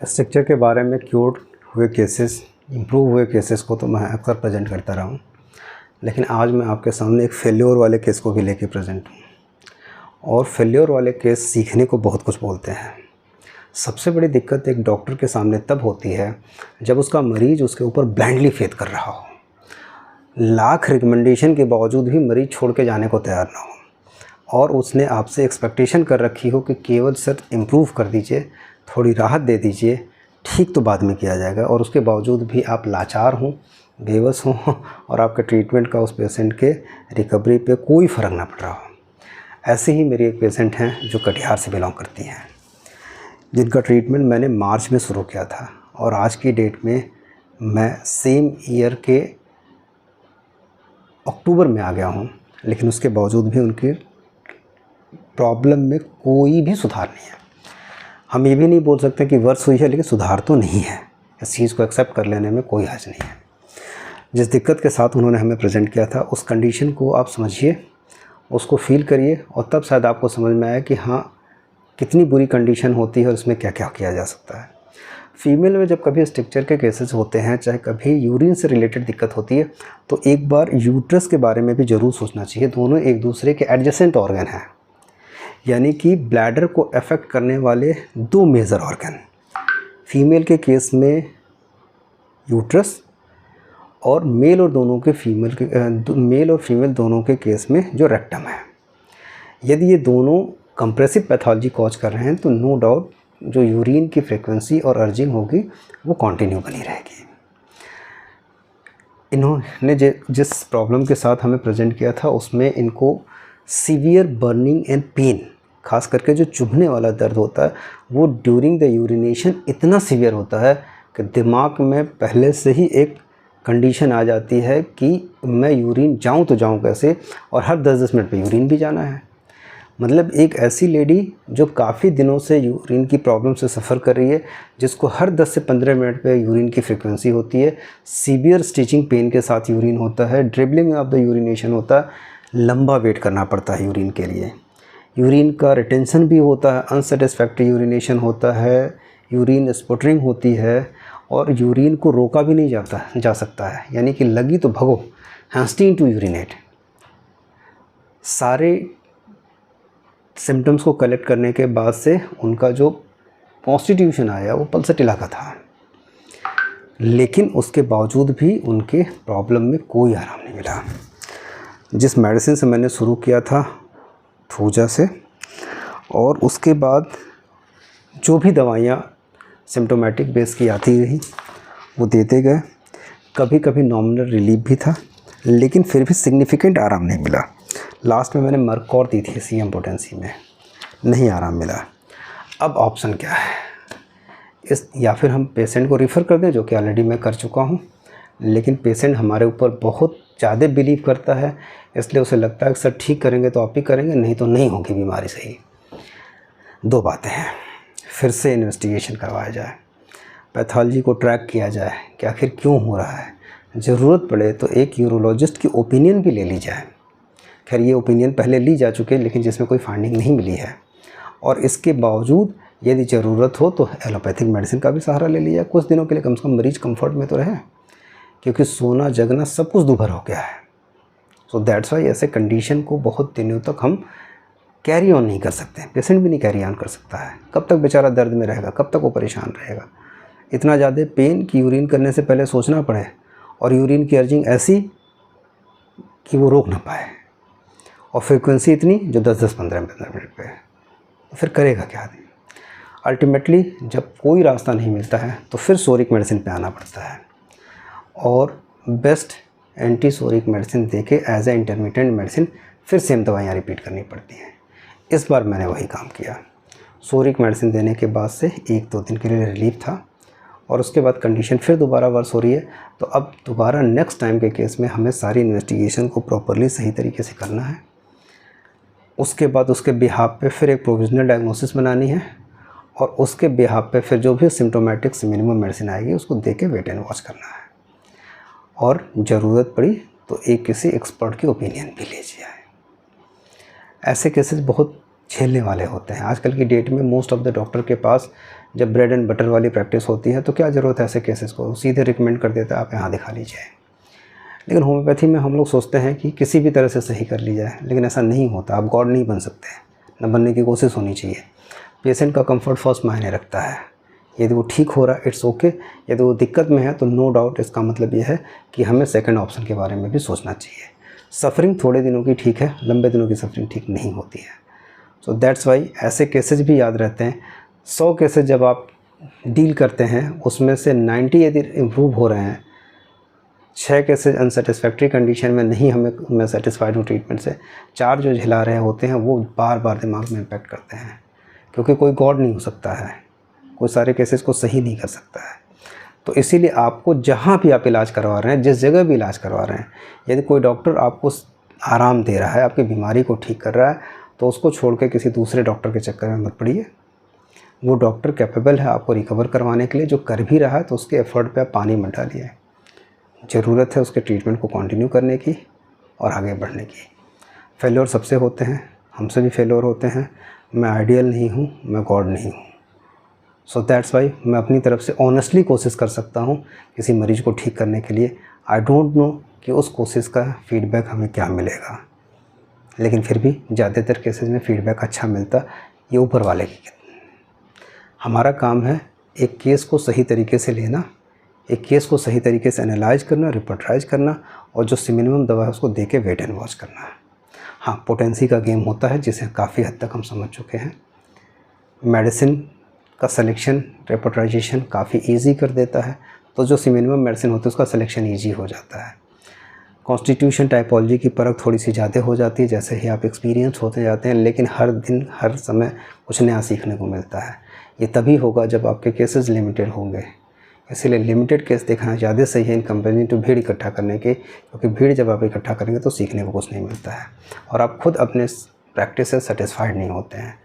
Structure के बारे में क्योर हुए केसेस, इम्प्रूव हुए केसेस को तो मैं अक्सर प्रेजेंट करता रहा हूँ, लेकिन आज मैं आपके सामने एक फेल्योर वाले केस को भी लेके प्रेजेंट हूँ। और फेल्योर वाले केस सीखने को बहुत कुछ बोलते हैं। सबसे बड़ी दिक्कत एक डॉक्टर के सामने तब होती है जब उसका मरीज़ उसके ऊपर ब्लाइंडली फेथ कर रहा हो, लाख रिकमेंडेशन के बावजूद भी मरीज़ छोड़ के जाने को तैयार ना हो, और उसने आपसे एक्सपेक्टेशन कर रखी हो कि केवल सर इम्प्रूव कर दीजिए, थोड़ी राहत दे दीजिए, ठीक तो बाद में किया जाएगा, और उसके बावजूद भी आप लाचार हों, बेबस हों और आपके ट्रीटमेंट का उस पेशेंट के रिकवरी पे कोई फ़र्क ना पड़ रहा हो। ऐसे ही मेरी एक पेशेंट हैं जो कटिहार से बिलोंग करती हैं, जिनका ट्रीटमेंट मैंने मार्च में शुरू किया था, और आज की डेट में मैं सेम ईयर के अक्टूबर में आ गया हूँ, लेकिन उसके बावजूद भी उनकी प्रॉब्लम में कोई भी सुधार नहीं है। हम ये भी नहीं बोल सकते कि वर्ष हुई है, लेकिन सुधार तो नहीं है। इस चीज़ को एक्सेप्ट कर लेने में कोई हर्ज नहीं है। जिस दिक्कत के साथ उन्होंने हमें प्रेजेंट किया था, उस कंडीशन को आप समझिए, उसको फील करिए, और तब शायद आपको समझ में आया कि हाँ, कितनी बुरी कंडीशन होती है और उसमें क्या क्या किया जा सकता है। फीमेल में जब कभी स्ट्रक्चर के केसेस होते हैं, चाहे कभी यूरिन से रिलेटेड दिक्कत होती है, तो एक बार यूट्रस के बारे में भी ज़रूर सोचना चाहिए। दोनों एक दूसरे के एडजेसेंट ऑर्गन हैं, यानी कि ब्लैडर को अफेक्ट करने वाले दो मेजर ऑर्गन, फीमेल के केस में यूट्रस, और मेल और फीमेल दोनों के केस में जो रेक्टम है। यदि ये दोनों कंप्रेसिव पैथोलॉजी कॉज कर रहे हैं, तो नो डाउट जो यूरिन की फ्रीक्वेंसी और अर्जिंग होगी वो कंटिन्यू बनी रहेगी। इन्होंने जिस प्रॉब्लम के साथ हमें प्रेजेंट किया था, उसमें इनको सीवियर बर्निंग एंड पेन, खास करके जो चुभने वाला दर्द होता है, वो ड्यूरिंग द यूरिनेशन इतना सीवियर होता है कि दिमाग में पहले से ही एक कंडीशन आ जाती है कि मैं यूरिन जाऊं तो जाऊं कैसे, और हर 10-10 मिनट पे यूरिन भी जाना है। मतलब एक ऐसी लेडी जो काफ़ी दिनों से यूरिन की प्रॉब्लम से सफ़र कर रही है, जिसको हर 10 से 15 मिनट पे यूरिन की फ्रीक्वेंसी होती है, सीवियर स्टिचिंग पेन के साथ यूरिन होता है, ड्रिबलिंग ऑफ द यूरिनेशन होता है, लंबा वेट करना पड़ता है यूरिन के लिए, यूरिन का रिटेंशन भी होता है, अनसेटिस्फैक्ट्री यूरिनेशन होता है, यूरिन स्पटरिंग होती है, और यूरिन को रोका भी नहीं जा सकता है, यानी कि लगी तो भगो, हैस्टिंग टू यूरिनेट। सारे सिम्टम्स को कलेक्ट करने के बाद से उनका जो कॉन्स्टिट्यूशन आया वो पल्सटिला का था, लेकिन उसके बावजूद भी उनके प्रॉब्लम में कोई आराम नहीं मिला। जिस मेडिसिन से मैंने शुरू किया था थूजा से, और उसके बाद जो भी दवाइयाँ सिम्टोमेटिक बेस की आती रही वो देते गए। कभी कभी नॉमिनल रिलीफ भी था, लेकिन फिर भी सिग्निफिकेंट आराम नहीं मिला। लास्ट में मैंने मर्कौर दी थी सीएम पोटेंसी में, नहीं आराम मिला। अब ऑप्शन क्या है, या फिर हम पेशेंट को रिफ़र कर दें, जो कि ऑलरेडी मैं कर चुका हूँ, लेकिन पेशेंट हमारे ऊपर बहुत ज़्यादा बिलीव करता है, इसलिए उसे लगता है कि सर ठीक करेंगे तो आप ही करेंगे, नहीं तो नहीं होगी बीमारी सही। दो बातें हैं, फिर से इन्वेस्टिगेशन करवाया जाए, पैथोलॉजी को ट्रैक किया जाए कि आखिर क्यों हो रहा है, ज़रूरत पड़े तो एक यूरोलॉजिस्ट की ओपिनियन भी ले ली जाए। खैर ये ओपिनियन पहले ली जा चुकी है, लेकिन जिसमें कोई फाइंडिंग नहीं मिली है, और इसके बावजूद यदि ज़रूरत हो तो एलोपैथिक मेडिसिन का भी सहारा ले लिया कुछ दिनों के लिए, कम से कम मरीज कंफर्ट में तो रहे, क्योंकि सोना जगना सब कुछ दुभर हो गया है। सो दैट्स वाई ऐसे कंडीशन को बहुत दिनों तक हम कैरी ऑन नहीं कर सकते, पेशेंट भी नहीं कैरी ऑन कर सकता है। कब तक बेचारा दर्द में रहेगा, कब तक वो परेशान रहेगा, इतना ज़्यादा पेन कि यूरिन करने से पहले सोचना पड़े, और यूरिन की अर्जिंग ऐसी कि वो रोक ना पाए, और फ्रीक्वेंसी इतनी जो 10-10, 15 मिनट पे है, तो फिर करेगा क्या आदमी। अल्टीमेटली जब कोई रास्ता नहीं मिलता है तो फिर सोरिक मेडिसिन पे आना पड़ता है, और बेस्ट एंटी सोरिक मेडिसिन देके एज ए इंटरमीडिएट मेडिसिन फिर सेम दवाइयाँ रिपीट करनी पड़ती हैं। इस बार मैंने वही काम किया। सोरिक मेडिसिन देने के बाद से 1-2 दिन के लिए रिलीफ था, और उसके बाद कंडीशन फिर दोबारा वर्स हो रही है। तो अब दोबारा नेक्स्ट टाइम के केस में हमें सारी इन्वेस्टिगेशन को प्रॉपरली सही तरीके से करना है। उसके बाद उसके बिहाफ पे फिर एक प्रोविजनल डायग्नोसिस बनानी है, और उसके बिहाफ पे फिर जो भी सिम्टोमेटिक्स मिनिमम मेडिसिन आएगी उसको दे के वेट एंड वॉच करना है, और ज़रूरत पड़ी तो एक किसी एक्सपर्ट की ओपिनियन भी लीजिए। ऐसे केसेस बहुत झेलने वाले होते हैं। आजकल की डेट में मोस्ट ऑफ द डॉक्टर के पास जब ब्रेड एंड बटर वाली प्रैक्टिस होती है तो क्या ज़रूरत है ऐसे केसेस को, सीधे रिकमेंड कर देता है आप यहाँ दिखा लीजिए। लेकिन होम्योपैथी में हम लोग सोचते हैं कि किसी भी तरह से सही कर ली जाए, लेकिन ऐसा नहीं होता। आप गॉड नहीं बन सकते, न बनने की कोशिश होनी चाहिए। पेशेंट का कंफर्ट फर्स्ट मायने रखता है। यदि वो ठीक हो रहा है इट्स ओके, यदि वो दिक्कत में है तो नो डाउट इसका मतलब ये है कि हमें सेकंड ऑप्शन के बारे में भी सोचना चाहिए। सफरिंग थोड़े दिनों की ठीक है, लंबे दिनों की सफरिंग ठीक नहीं होती है। सो दैट्स वाई ऐसे केसेस भी याद रहते हैं। 100 केसेस जब आप डील करते हैं उसमें से 90 यदि इम्प्रूव हो रहे हैं, 6 केसेस अनसेटिस्फैक्ट्री कंडीशन में नहीं मैं सेटिस्फाइड हूँ ट्रीटमेंट से, 4 जो झिला रहे होते हैं वो बार बार दिमाग में इम्पैक्ट करते हैं। क्योंकि कोई गॉड नहीं हो सकता है, कोई सारे केसेस को सही नहीं कर सकता है। तो इसीलिए आपको जहाँ भी आप इलाज करवा रहे हैं, जिस जगह भी इलाज करवा रहे हैं, यदि कोई डॉक्टर आपको आराम दे रहा है, आपकी बीमारी को ठीक कर रहा है, तो उसको छोड़ के किसी दूसरे डॉक्टर के चक्कर में मत पड़िए। वो डॉक्टर कैपेबल है आपको रिकवर करवाने के लिए। जो कर भी रहा है तो उसके एफर्ट पे आप पानी मत डालिए। ज़रूरत है उसके ट्रीटमेंट को कंटिन्यू करने की और आगे बढ़ने की। फेल्योर सबसे होते हैं, हमसे भी फेल्योर होते हैं। मैं आइडियल नहीं हूँ, मैं गॉड नहीं हूँ। सो दैट्स वाई मैं अपनी तरफ से ऑनेस्टली कोशिश कर सकता हूँ किसी मरीज़ को ठीक करने के लिए। आई डोंट नो कि उस कोशिश का फीडबैक हमें क्या मिलेगा, लेकिन फिर भी ज़्यादातर केसेस में फ़ीडबैक अच्छा मिलता। ये ऊपर वाले की, हमारा काम है एक केस को सही तरीके से लेना, एक केस को सही तरीके से एनालाइज करना, रिपोर्टराइज करना, और जो मिनिमम दवा है उसको दे के वेट एंड वॉच करना है। हाँ, पोटेंसी का गेम होता है जिसे काफ़ी हद तक हम समझ चुके हैं। मेडिसिन का सिलेक्शन रिपोर्टराइजेशन काफ़ी इजी कर देता है, तो जो मिनिमम मेडिसिन होती है उसका सिलेक्शन इजी हो जाता है। कॉन्स्टिट्यूशन टाइपोलॉजी की परख थोड़ी सी ज़्यादा हो जाती है जैसे ही आप एक्सपीरियंस होते जाते हैं, लेकिन हर दिन हर समय कुछ नया सीखने को मिलता है। ये तभी होगा जब आपके केसेस लिमिटेड होंगे। इसीलिए लिमिटेड केस देखना ज़्यादा सही है इन कंपेरिजन टू भीड़ इकट्ठा करने के, क्योंकि भीड़ जब आप इकट्ठा करेंगे तो सीखने को कुछ नहीं मिलता है और आप खुद अपने प्रैक्टिस से सेटिस्फाइड नहीं होते हैं।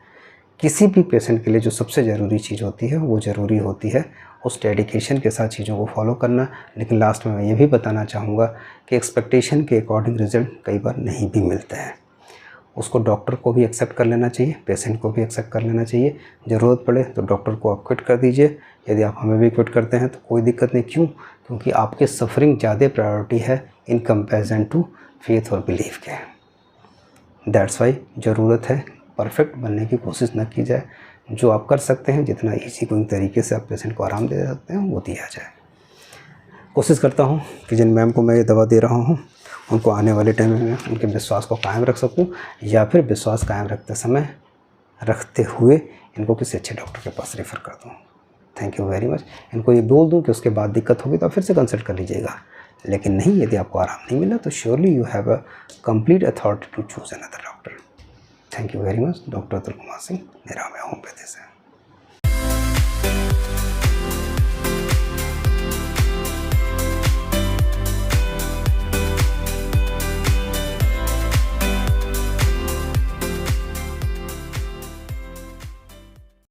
किसी भी पेशेंट के लिए जो सबसे ज़रूरी चीज़ होती है वो ज़रूरी होती है उस डेडिकेशन के साथ चीज़ों को फॉलो करना। लेकिन लास्ट में मैं ये भी बताना चाहूँगा कि एक्सपेक्टेशन के अकॉर्डिंग रिज़ल्ट कई बार नहीं भी मिलते हैं। उसको डॉक्टर को भी एक्सेप्ट कर लेना चाहिए, पेशेंट को भी एक्सेप्ट कर लेना चाहिए। ज़रूरत पड़े तो डॉक्टर को आप क्विट कर दीजिए। यदि आप हमें भी क्विट करते हैं तो कोई दिक्कत नहीं। क्यों? क्योंकि आपके सफरिंग ज़्यादा प्रायोरिटी है इन कंपैरिजन टू फेथ और बिलीफ के। दैट्स वाई ज़रूरत है परफेक्ट बनने की कोशिश न की जाए। जो आप कर सकते हैं, जितना ईजी कोई तरीके से आप पेशेंट को आराम दे सकते हैं वो दिया जाए। कोशिश करता हूँ कि जिन मैम को मैं ये दवा दे रहा हूँ उनको आने वाले टाइम में उनके विश्वास को कायम रख सकूं, या फिर विश्वास कायम रखते हुए इनको किसी अच्छे डॉक्टर के पास रेफ़र कर दूं। Thank you very much. इनको ये बोल दूं कि उसके बाद दिक्कत होगी तो आप फिर से कंसल्ट कर लीजिएगा, लेकिन नहीं, यदि आपको आराम नहीं मिला तो surely you have a complete authority to choose another doctor. Thank you very much. Doctor Atul Kumar Singh, Niramay homeopathy से।